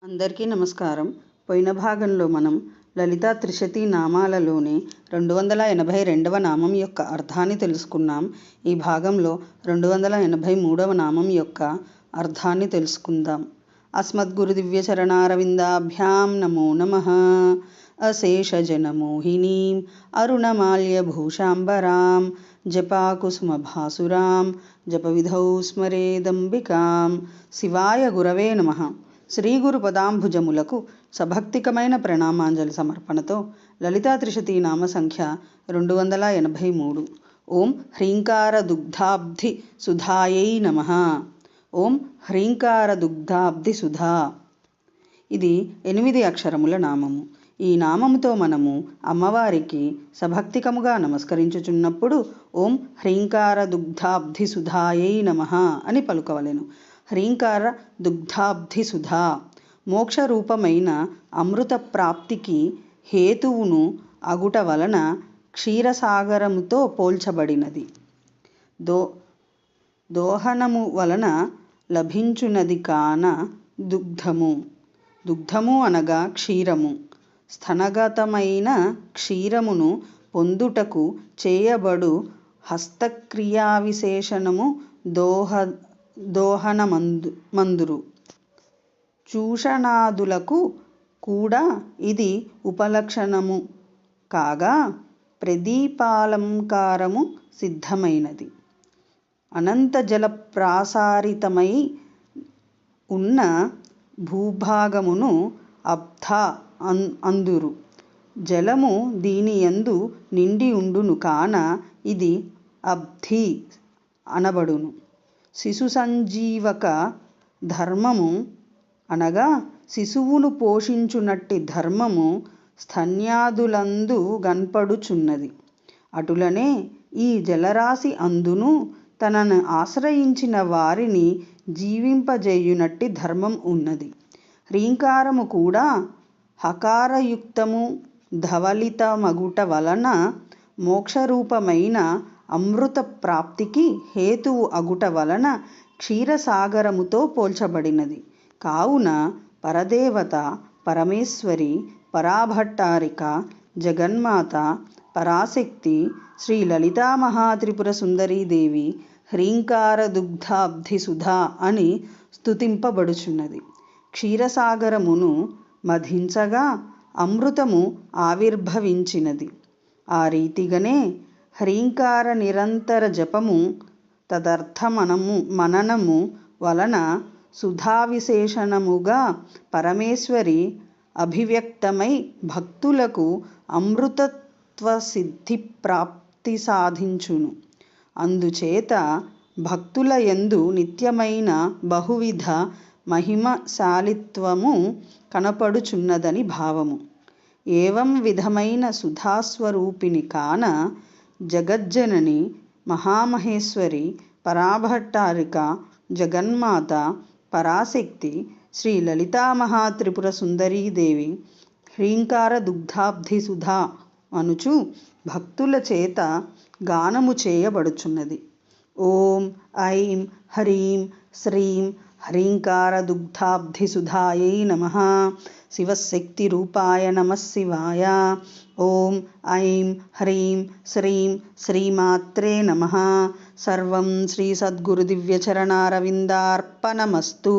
అందరికీ నమస్కారం. పోయిన భాగంలో మనం లలితా త్రిశతి నామాలలోని 282వ నామం యొక్క అర్థాన్ని తెలుసుకున్నాం. ఈ భాగంలో 283వ నామం యొక్క అర్థాన్ని తెలుసుకుందాం. అస్మద్గురు దివ్యచరణారవిందాభ్యాం నమో నమః. అశేషజనమోహినీం అరుణమాల్యభూషాంబరాం జపాకుసుమభాసురాం జపవిధౌ స్మరేదంబికాం. శివాయ గురవే నమః. శ్రీ గురు పదాంభుజములకు సభక్తికమైన ప్రణామాంజలి సమర్పణతో లలితా త్రిశతి నామ సంఖ్య 283. ఓం హ్రీంకార దుగ్ధాబ్ధి సుధాయై నమః. ఓం హ్రీంకార దుగ్ధాబ్ధి సుధా. ఇది 8 అక్షరముల నామము. ఈ నామముతో మనము అమ్మవారికి సభక్తికముగా నమస్కరించుచున్నప్పుడు ఓం హ్రీంకార దుగ్ధాబ్ధి సుధాయై నమః అని పలుకవలెను. హ్రీంకార దుగ్ధాబ్ధి సుధా మోక్షరూపమైన అమృత ప్రాప్తికి హేతువును అగుట వలన క్షీరసాగరముతో పోల్చబడినది. దోహనము వలన లభించునది కాన దుగ్ధము. దుగ్ధము అనగా క్షీరము. స్థనగతమైన క్షీరమును పొందుటకు చేయబడు హస్తక్రియావిశేషణము దోహనమందురు. చూషణాదులకు కూడా ఇది ఉపలక్షణము కాగా ప్రదీపాలంకారము సిద్ధమైనది. అనంత జల ప్రాసారితమై ఉన్న భూభాగమును అబ్ధ అందురు. జలము దీనియందు నిండి ఉండును కాన ఇది అబ్ధి అనబడును. శిశు సంజీవక ధర్మము అనగా శిశువును పోషించునట్టి ధర్మము స్తన్యాదులందు గన్పడుచున్నది. అటులనే ఈ జలరాశి అందును తనను ఆశ్రయించిన వారిని జీవింపజేయునట్టి ధర్మం ఉన్నది. హ్రీంకారము కూడా హకారయుక్తము ధవళితమగుట వలన మోక్షరూపమైన అమృత ప్రాప్తికి హేతువు అగుట వలన క్షీరసాగరముతో పోల్చబడినది. కావున పరదేవత పరమేశ్వరి పరాభట్టారిక జగన్మాత పరాశక్తి శ్రీ లలితా మహాత్రిపుర సుందరీదేవి హ్రీంకార దుగ్ధాబ్ధి సుధా అని స్తుతింపబడుచున్నది. క్షీరసాగరమును మధించగా అమృతము ఆవిర్భవించినది. ఆ రీతిగానే హ్రీంకార నిరంతర జపము తదర్థ మననము వలన సుధావిశేషణముగా పరమేశ్వరి అభివ్యక్తమై భక్తులకు అమృతత్వసిద్ధి ప్రాప్తి సాధించును. అందుచేత భక్తుల యందు నిత్యమైన బహువిధ మహిమశాలిత్వము కనపడుచున్నదని భావము. ఏవం విధమైన సుధాస్వరూపిణి కాన జగజ్జనని మహామహేశ్వరి పరాభట్టారిక జగన్మాత పరాశక్తి శ్రీ లలితా మహాత్రిపుర సుందరీదేవి హ్రీంకార దుగ్ధాబ్ధి సుధా అనుచు భక్తుల చేత గానము చేయబడుచున్నది. ఓం ఐం హ్రీం శ్రీం హ్రీంకార దుగ్ధాబ్ధి సుధాయై నమః. శివశక్తి రూపాయ నమః శివాయ. ఓం ఐం హ్రీం శ్రీం శ్రీమాత్రే నమః. సర్వం శ్రీ సద్గురు దివ్యచరణారవిందార్పణమస్తు.